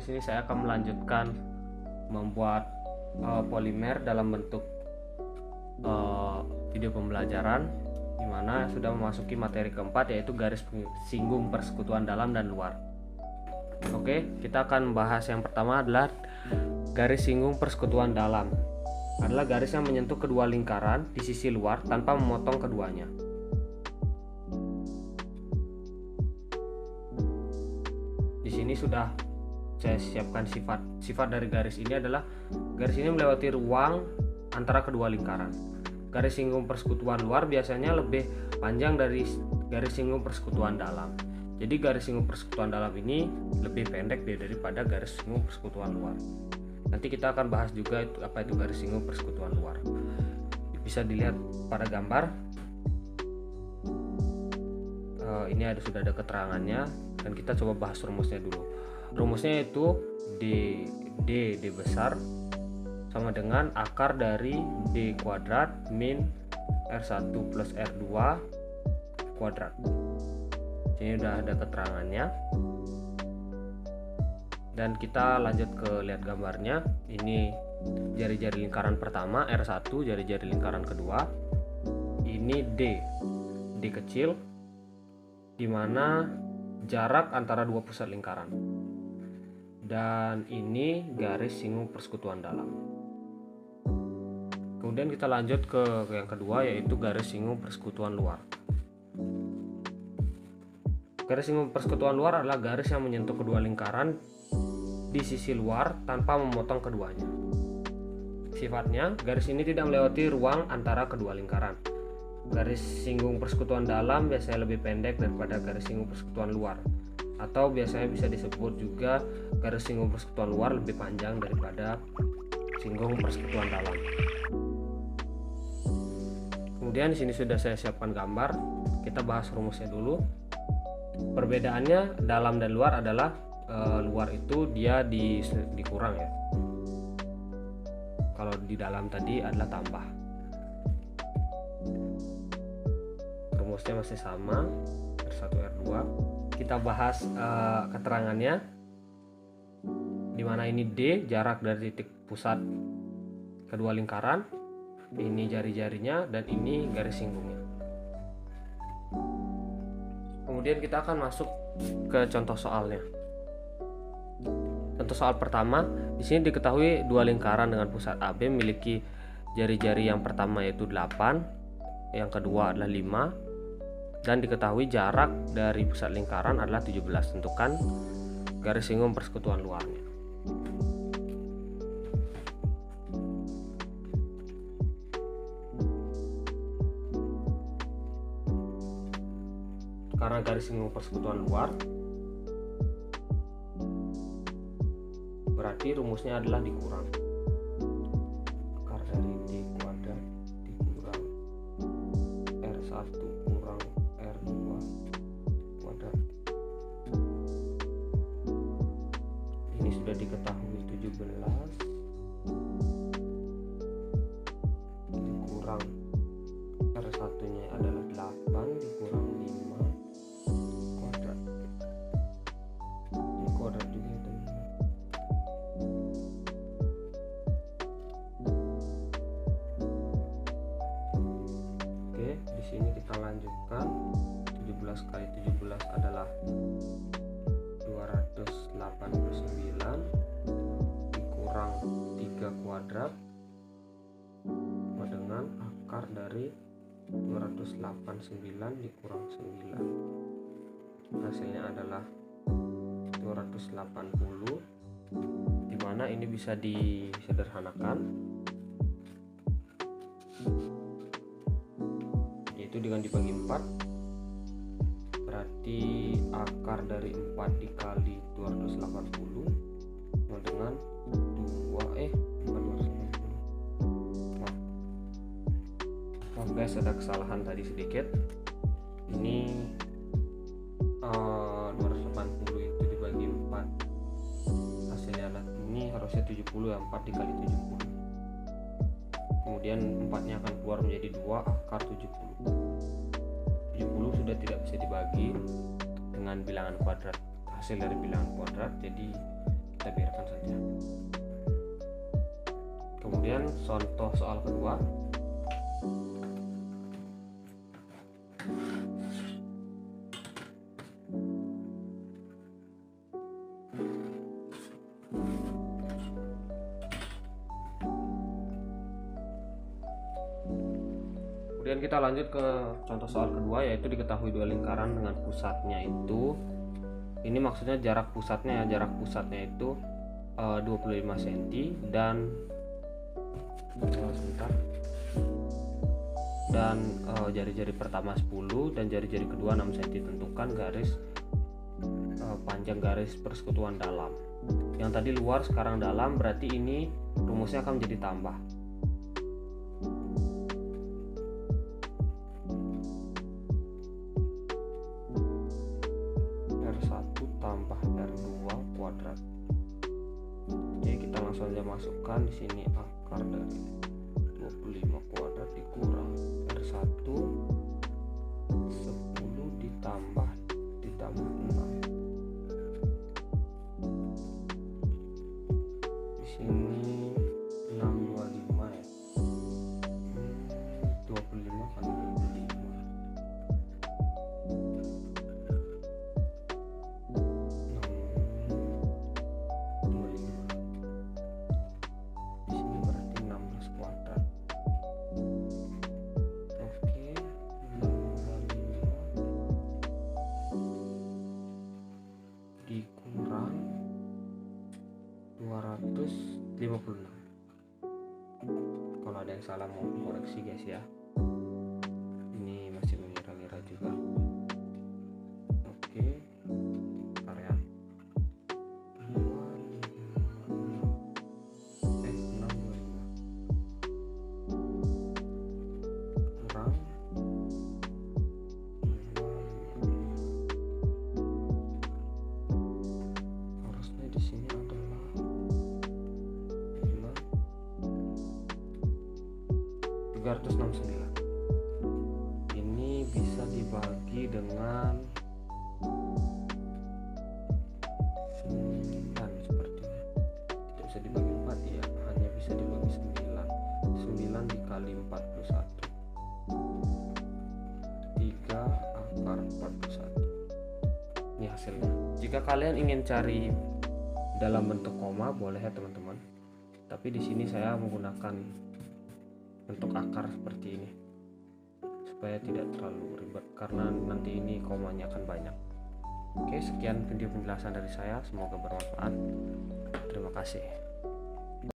di sini saya akan melanjutkan membuat polimer dalam bentuk video pembelajaran, di mana sudah memasuki materi keempat, yaitu garis singgung persekutuan dalam dan luar. Oke, kita akan bahas yang pertama adalah garis singgung persekutuan dalam. Adalah garis yang menyentuh kedua lingkaran di sisi luar tanpa memotong keduanya. Di sini sudah saya siapkan sifat dari garis ini adalah garis ini melewati ruang antara kedua lingkaran. Garis singgung persekutuan luar biasanya lebih panjang dari garis singgung persekutuan dalam. Jadi garis singgung persekutuan dalam ini lebih pendek daripada garis singgung persekutuan luar. Nanti kita akan bahas juga apa itu garis singgung persekutuan luar. Bisa dilihat pada gambar. Ini sudah ada keterangannya, dan kita coba bahas rumusnya dulu. Rumusnya itu D besar sama dengan akar dari D kuadrat min R1 plus R2 kuadrat. Ini udah ada keterangannya. Dan kita lanjut ke lihat gambarnya. Ini jari-jari lingkaran pertama R1, jari-jari lingkaran kedua. Ini D kecil, di mana jarak antara dua pusat lingkaran. Dan ini garis singgung persekutuan dalam. Kemudian kita lanjut ke yang kedua, yaitu garis singgung persekutuan luar. Garis singgung persekutuan luar adalah garis yang menyentuh kedua lingkaran di sisi luar tanpa memotong keduanya. Sifatnya, garis ini tidak melewati ruang antara kedua lingkaran. Garis singgung persekutuan dalam biasanya lebih pendek daripada garis singgung persekutuan luar, atau biasanya bisa disebut juga garis singgung persekutuan luar lebih panjang daripada singgung persekutuan dalam. Kemudian di sini sudah saya siapkan gambar. Kita bahas rumusnya dulu. Perbedaannya dalam dan luar adalah luar itu dia dikurang ya. Kalau di dalam tadi adalah tambah. Rumusnya masih sama, R1 R2. Kita bahas keterangannya, di mana ini D jarak dari titik pusat kedua lingkaran, ini jari-jarinya, dan ini garis singgungnya. Kemudian kita akan masuk ke contoh soalnya. Contoh soal pertama, di sini diketahui dua lingkaran dengan pusat AB memiliki jari-jari yang pertama yaitu 8, yang kedua adalah 5. Dan diketahui jarak dari pusat lingkaran adalah 17. Tentukan garis singgung persekutuan luarnya. Karena garis singgung persekutuan luar, berarti rumusnya adalah dikurang. Akar dari D kuadrat dikurang R1 kurang R2 kuadrat. Ini sudah diketahui 17 dikurang R1 nya adalah 8 dikurang 5 kuadrat. Ini kuadrat juga teman-teman. Oke, di sini kita lanjutkan. 17 kali 17 adalah 289 dikurang 3 kuadrat sama dengan akar dari 289 dikurang 9. Hasilnya adalah 280, dimana ini bisa disederhanakan, yaitu dengan dibagi 4. Berarti akar dari 4 dikali 280 sama dengan 280. Maaf guys, ada kesalahan tadi sedikit. Ini 280 itu dibagi 4, hasilnya adalah ini harusnya 70 ya, 4 dikali 70. Kemudian 4 nya akan keluar menjadi 2 akar 70. 70 sudah tidak bisa dibagi dengan bilangan kuadrat, hasil dari bilangan kuadrat, jadi kita biarkan saja. Kemudian contoh soal kedua. Kemudian kita lanjut ke contoh soal kedua, yaitu diketahui dua lingkaran dengan pusatnya itu, ini maksudnya jarak pusatnya ya, jarak pusatnya itu 25 cm dan jari-jari pertama 10 dan jari-jari kedua 6 cm. Tentukan garis panjang garis persekutuan dalam. Yang tadi luar sekarang dalam, berarti ini rumusnya akan menjadi tambah. R1 tambah R2 kuadrat. Oke, kita langsung saja masukkan di sini akar dari 25 kuadrat dikurang R1 10 ditambah 6. Di sini 625 ya. 25 kali 256. Kalau ada yang salah mau koreksi guys ya, ini masih mengira-ngira juga. Oke, area 625 kurang harusnya di sini adalah 369. Ini bisa dibagi dengan 9 sepertinya. Tidak bisa dibagi 4 ya, hanya bisa dibagi 9. 9 dikali 41. 3 akar 41. Ini hasilnya. Jika kalian ingin cari dalam bentuk koma boleh ya teman-teman. Tapi di sini saya menggunakan bentuk akar seperti ini supaya tidak terlalu ribet karena nanti ini komanya akan banyak. Oke, sekian video penjelasan dari saya, semoga bermanfaat. Terima kasih.